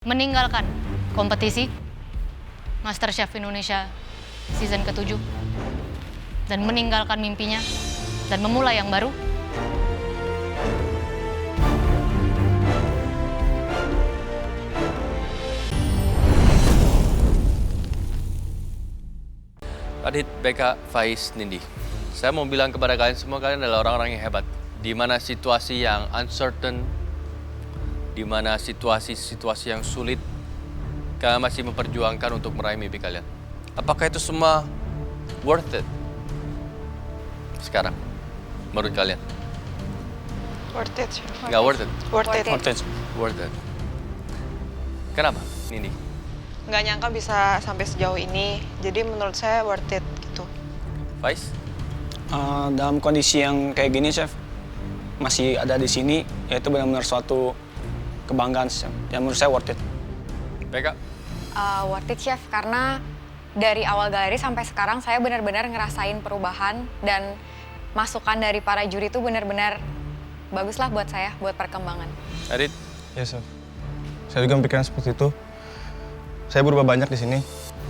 meninggalkan kompetisi MasterChef Indonesia season ke-7 dan meninggalkan mimpinya dan memulai yang baru. Adit, Becca, Faiz, Nindi. Saya mau bilang kepada kalian semua, kalian adalah orang-orang yang hebat. Di mana situasi yang uncertain, di mana situasi-situasi yang sulit, kalian masih memperjuangkan untuk meraih mimpi kalian. Apakah itu semua worth it? Sekarang, menurut kalian? Worth it, Chef. Nggak worth it? Worth it. Worth it. Kenapa, Nindi? Nggak nyangka bisa sampai sejauh ini, jadi menurut saya worth it gitu. Faiz? Dalam kondisi yang kayak gini, Chef, masih ada di sini, ya itu benar-benar suatu kebanggaan, Chef. Yang menurut saya worth it. Becca? Worth it, Chef, karena dari awal galeri sampai sekarang saya benar-benar ngerasain perubahan dan masukan dari para juri itu benar-benar baguslah buat saya, buat perkembangan. Adit? Ya, Chef. Saya juga memikirkan seperti itu. Saya berubah banyak di sini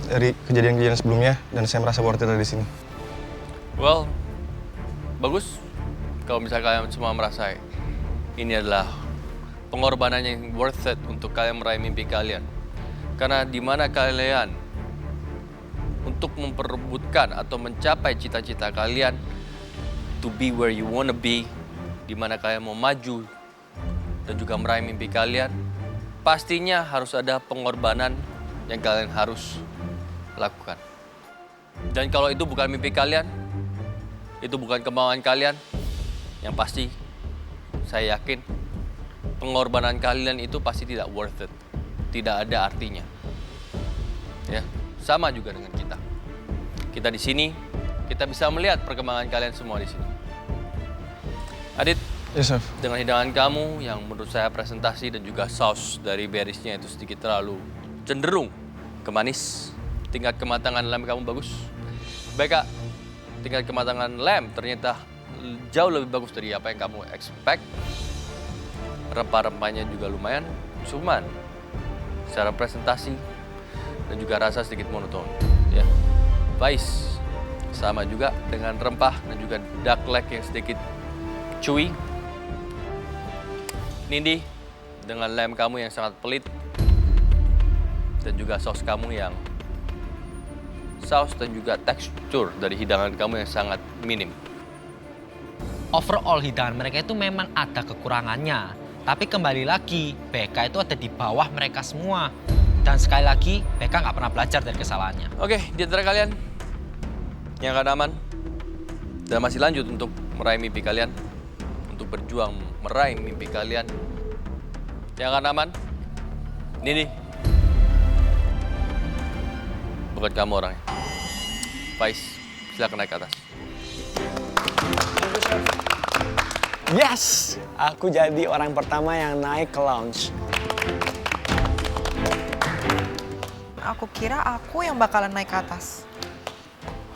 dari kejadian-kejadian sebelumnya dan saya merasa worth it di sini. Well, bagus kalau misalnya kalian semua merasa ini adalah pengorbanan yang worth it untuk kalian meraih mimpi kalian. Karena di mana kalian untuk memperebutkan atau mencapai cita-cita kalian, to be where you wanna be, di mana kalian mau maju dan juga meraih mimpi kalian, pastinya harus ada pengorbanan yang kalian harus lakukan. Dan kalau itu bukan mimpi kalian, itu bukan kemauan kalian, yang pasti saya yakin pengorbanan kalian itu pasti tidak worth it. Tidak ada artinya. Ya, sama juga dengan kita. Kita di sini, kita bisa melihat perkembangan kalian semua di sini. Adit, Ya, Chef. dengan hidangan kamu yang menurut saya presentasi dan juga saus dari berisnya itu sedikit terlalu cenderung ke manis. Tingkat kematangan lem kamu bagus. Becca, tingkat kematangan lem ternyata jauh lebih bagus dari apa yang kamu expect. Rempah-rempahnya juga lumayan, cuman secara presentasi dan juga rasa sedikit monoton. Ya. Faiz, sama juga dengan rempah dan juga duck leg yang sedikit chewy. Nindi, dengan lem kamu yang sangat pelit dan juga saus kamu yang saus dan juga tekstur dari hidangan kamu yang sangat minim. Overall hidangan mereka itu memang ada kekurangannya. Tapi kembali lagi, Becca itu ada di bawah mereka semua. Dan sekali lagi, Becca nggak pernah belajar dari kesalahannya. Oke, di antara kalian yang akan aman dan masih lanjut untuk meraih mimpi kalian, untuk berjuang meraih mimpi kalian, yang akan aman, Nini. Bukan kamu orangnya. Faiz, silakan naik ke atas. Yes! Aku jadi orang pertama yang naik ke lounge. Aku kira aku yang bakalan naik ke atas.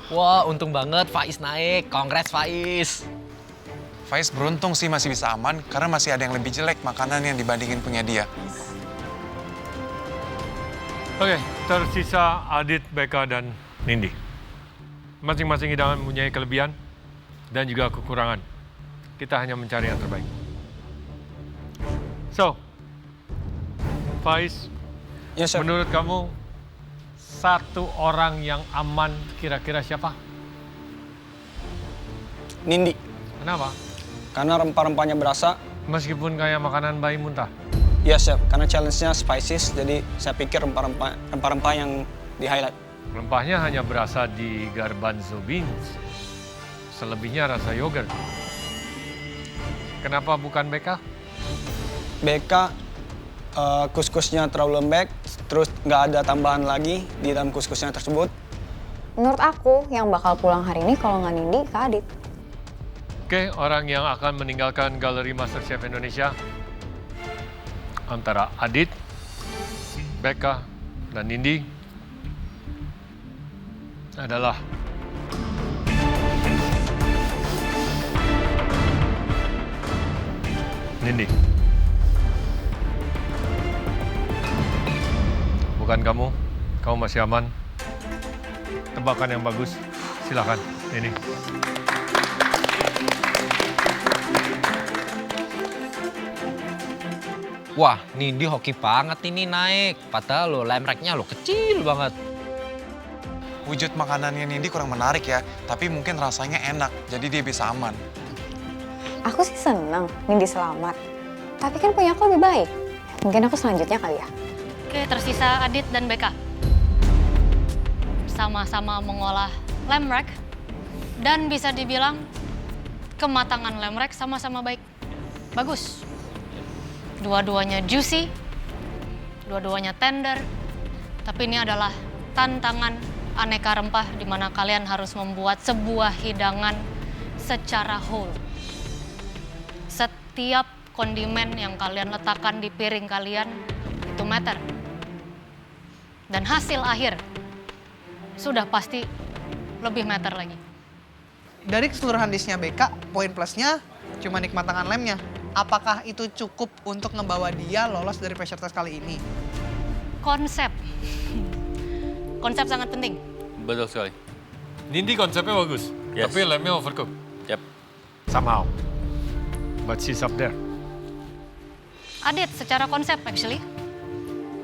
Wah, untung banget Faiz naik. Congrats Faiz. Faiz beruntung sih masih bisa aman karena masih ada yang lebih jelek makanan yang dibandingin punya dia. Oke, tersisa Adit, Becca, dan Nindi. Masing-masing hidangan mempunyai kelebihan dan juga kekurangan. Kita hanya mencari yang terbaik. So, Faiz, Ya, Chef. menurut kamu satu orang yang aman kira-kira siapa? Nindi, Kenapa? karena rempah-rempahnya berasa. Meskipun kayak makanan bayi muntah. Ya, Chef, karena challenge-nya spices, jadi saya pikir rempah-rempah yang di-highlight. Rempahnya hanya berasa di garbanzo beans. Selebihnya rasa yogurt. Kenapa bukan Becca? Becca, kuskusnya terlalu lembek, terus nggak ada tambahan lagi di dalam kuskusnya tersebut. Menurut aku, yang bakal pulang hari ini kalau nggak Nindi, Kak Adit. Oke, orang yang akan meninggalkan Galeri MasterChef Indonesia antara Adit, Becca, dan Nindi adalah Nindi. bukan kamu. Kamu masih aman. Tebakan yang bagus. Silakan. Ini. Wah, Nindi hoki banget ini naik. Padahal lo lemreknya lo kecil banget. Wujud makanannya Nindi kurang menarik ya, tapi mungkin rasanya enak, jadi dia bisa aman. Aku sih seneng Nindi selamat. Tapi kan punya aku lebih baik. Mungkin aku selanjutnya kali ya. Oke, tersisa Adit dan Beka. Sama-sama mengolah lemrek dan bisa dibilang kematangan lemrek sama-sama baik. Bagus. Dua-duanya juicy, dua-duanya tender, tapi ini adalah tantangan aneka rempah di mana kalian harus membuat sebuah hidangan secara whole. Setiap kondimen yang kalian letakkan di piring kalian itu matter. Dan hasil akhir sudah pasti lebih matter lagi. Dari keseluruhan dishnya BK, poin plusnya cuma nikmat tangan lemnya. Apakah itu cukup untuk ngebawa dia lolos dari pressure test kali ini? Konsep. Konsep sangat penting. Betul sekali. Nindi konsepnya bagus, Yes. tapi lemnya overcooked. Yap. Somehow. But she's up there. Adit, secara konsep actually,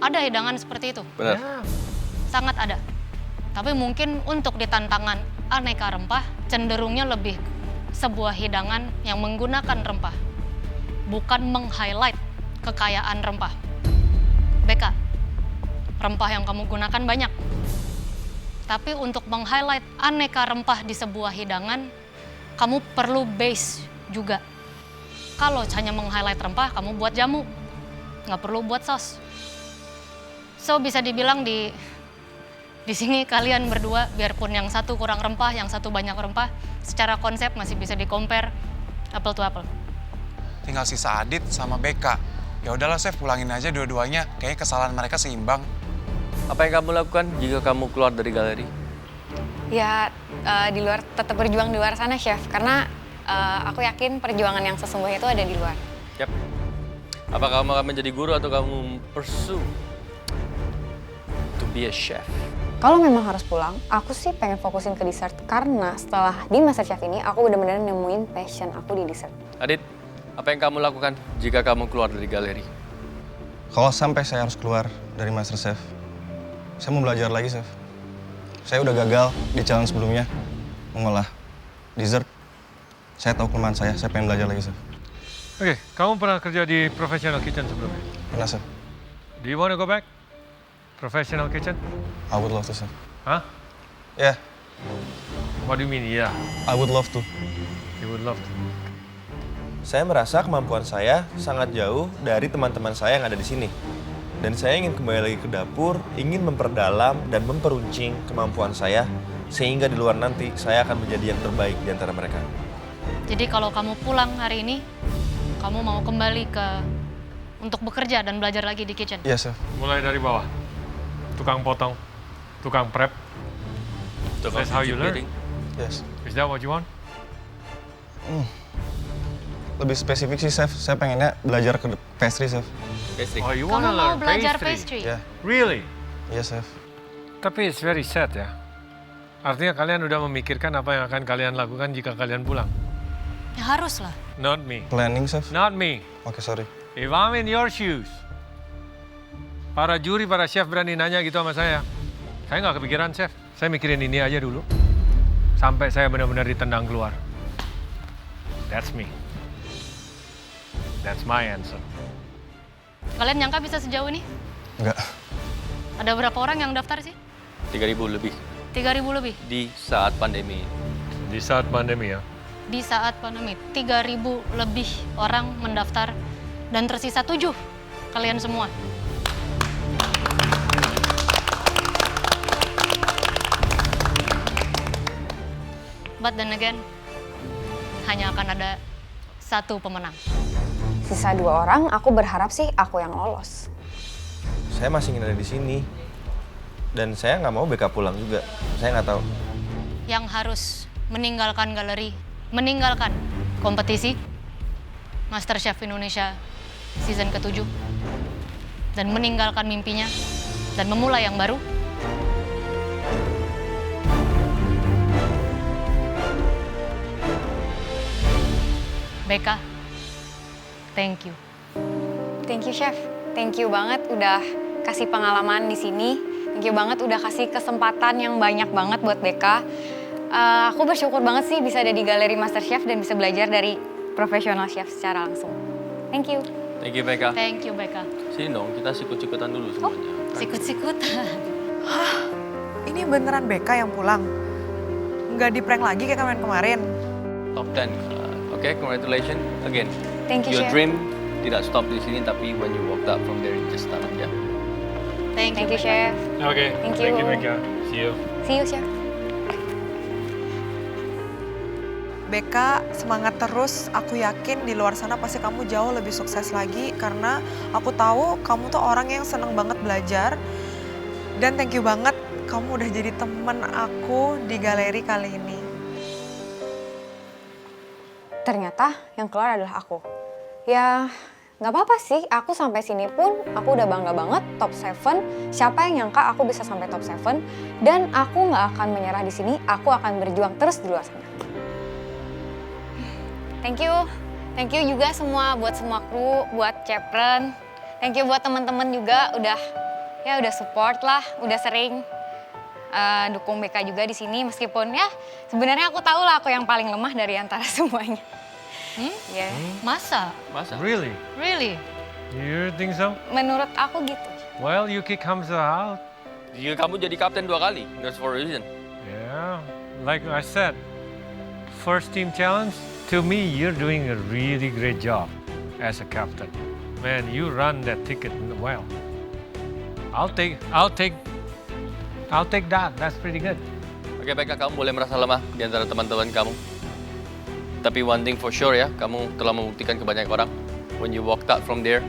ada hidangan seperti itu. Benar. Sangat ada. Tapi mungkin untuk di tantangan aneka rempah, cenderungnya lebih sebuah hidangan yang menggunakan rempah. Bukan meng-highlight kekayaan rempah. Beka, rempah yang kamu gunakan banyak. Tapi untuk meng-highlight aneka rempah di sebuah hidangan, kamu perlu base juga. Kalau hanya meng-highlight rempah, kamu buat jamu. Nggak perlu buat sos. So, bisa dibilang di sini kalian berdua, biarpun yang satu kurang rempah, yang satu banyak rempah, secara konsep masih bisa di-compare apple to apple. Tinggal sisa Adit sama BK. Ya udahlah Chef, pulangin aja dua-duanya. Kayaknya kesalahan mereka seimbang. Apa yang kamu lakukan jika kamu keluar dari galeri? Ya di luar, tetap berjuang di luar sana Chef. Karena aku yakin perjuangan yang sesungguhnya itu ada di luar. Yap. Apa kamu akan menjadi guru atau kamu pursue to be a chef? Kalau memang harus pulang, aku sih pengen fokusin ke dessert. Karena setelah di MasterChef ini, aku benar-benar nemuin passion aku di dessert. Adit, apa yang kamu lakukan jika kamu keluar dari galeri? Kalau sampai saya harus keluar dari MasterChef, saya mau belajar lagi, Chef. Saya udah gagal di challenge sebelumnya, mengolah dessert. Saya tahu kelemahan saya pengen belajar lagi, Chef. Oke, kamu pernah kerja di professional kitchen sebelumnya? Pernah, Chef? Do you want to go back? Professional kitchen? I would love to, Chef. Hah? Yeah, What do you mean, yeah? I would love to. You would love to. Saya merasa kemampuan saya sangat jauh dari teman-teman saya yang ada di sini. Dan saya ingin kembali lagi ke dapur, ingin memperdalam dan memperuncing kemampuan saya, sehingga di luar nanti saya akan menjadi yang terbaik di antara mereka. Jadi kalau kamu pulang hari ini, kamu mau kembali untuk bekerja dan belajar lagi di kitchen? Iya, Chef. Mulai dari bawah. Tukang potong, tukang prep. That's how you learn. Yes. Is that what you want? Lebih spesifik sih, Chef. Saya pengennya belajar ke pastry, Chef. Pastry. Oh, you Kamu wanna mau learn belajar pastry? pastry? Ya, Really? iya, Chef. Tapi it's very sad ya. Artinya kalian udah memikirkan apa yang akan kalian lakukan jika kalian pulang. Ya harus lah. Not me. Planning, Chef. Not me. Oke, sorry. If I'm in your shoes, para juri, para chef berani nanya gitu sama saya. Saya nggak kepikiran, chef. Saya mikirin ini aja dulu. Sampai saya benar-benar ditendang keluar. That's me. That's my answer. Kalian nyangka bisa sejauh ini? Enggak. Ada berapa orang yang daftar sih? 3.000 lebih 3.000 lebih. di saat pandemi. Di saat pandemi ya. Di saat pandemi, 3.000 lebih orang mendaftar dan tersisa 7 kalian semua. But then again, hanya akan ada satu pemenang. Sisa 2 orang, aku berharap sih aku yang lolos. Saya masih ingin ada di sini. Dan saya nggak mau BK pulang juga. Saya nggak tahu. Yang harus meninggalkan galeri, meninggalkan kompetisi MasterChef Indonesia season ke-7 dan meninggalkan mimpinya dan memulai yang baru. Becca, thank you. Thank you, Chef. Thank you banget udah kasih pengalaman di sini. Thank you banget udah kasih kesempatan yang banyak banget buat Becca. Aku bersyukur banget sih bisa ada di Galeri MasterChef dan bisa belajar dari profesional chef secara langsung. Thank you. Thank you, Becca. Thank you, Becca. Sini dong, kita sikut-sikutan dulu semuanya. Sikut-sikut. Ini beneran Becca yang pulang? Nggak di-prank lagi kayak kemarin-kemarin? Top 10. Oke, congratulations again. Thank you, Your Chef. dream tidak stop di sini, tapi when you walked out from there, you just start aja. Thank you, Thank you, Becca. Chef. Oke, Thank you. Becca. See you. See you, Chef. Becca, semangat terus. Aku yakin di luar sana pasti kamu jauh lebih sukses lagi karena aku tahu kamu tuh orang yang seneng banget belajar. Dan thank you banget kamu udah jadi temen aku di galeri kali ini. Ternyata yang keluar adalah aku. Ya, nggak apa-apa sih. Aku sampai sini pun aku udah bangga banget top 7. Siapa yang nyangka aku bisa sampai top 7? Dan aku nggak akan menyerah di sini. Aku akan berjuang terus di luar sana. Thank you. Thank you juga buat semua kru, buat Cepren. Thank you buat teman-teman juga udah support lah, udah sering dukung Becca juga di sini meskipun ya sebenarnya aku tahu lah aku yang paling lemah dari antara semuanya. Yeah. Masa? Masa? Really? Really? You think so? Menurut aku gitu. Well, you kick Hamza out. Kamu jadi kapten 2 kali. That's for a reason. Yeah, like I said, first team challenge, to me, you're doing a really great job as a captain. Man, you run that ticket well. I'll take that. That's pretty good. Oke, Becca, kamu boleh merasa lemah di antara teman-teman kamu. Tapi one thing for sure ya, kamu telah membuktikan ke banyak orang. When you walked out from there,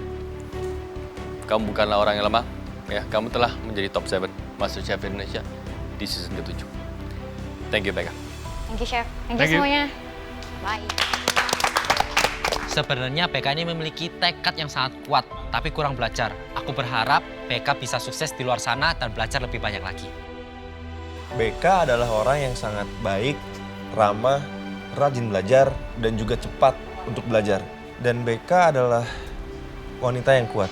kamu bukanlah orang yang lemah. Ya, kamu telah menjadi top 7 MasterChef Indonesia di season ke-7. Thank you, Becca. Thank you, Chef. Thank Thank you you. semuanya. Bye. Sebenarnya Becca ini memiliki tekad yang sangat kuat, tapi kurang belajar. Aku berharap Becca bisa sukses di luar sana dan belajar lebih banyak lagi. Becca adalah orang yang sangat baik, ramah, rajin belajar, dan juga cepat untuk belajar. Dan Becca adalah wanita yang kuat.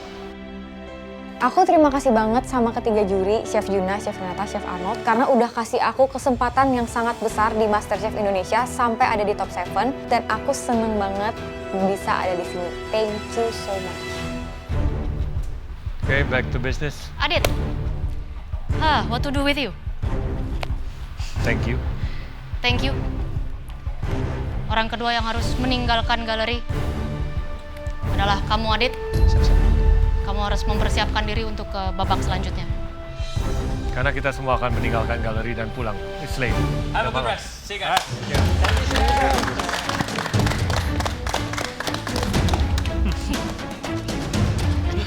Aku terima kasih banget sama ketiga juri, Chef Juna, Chef Renata, Chef Arnold, karena udah kasih aku kesempatan yang sangat besar di MasterChef Indonesia sampai ada di top 7, dan aku seneng banget bisa ada di sini. Thank you so much. Okay, back to business. Adit. What to do with you? Thank you. Thank you. Orang kedua yang harus meninggalkan galeri adalah kamu, Adit. Kamu harus mempersiapkan diri untuk ke babak selanjutnya. Karena kita semua akan meninggalkan galeri dan pulang. It's late. Have a good rest. See you guys.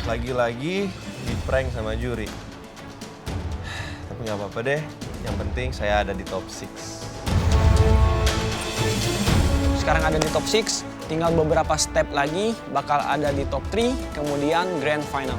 Lagi-lagi di prank sama juri. Tapi nggak apa-apa deh, yang penting saya ada di top 6. Sekarang ada di top 6, tinggal beberapa step lagi bakal ada di top 3, kemudian grand final.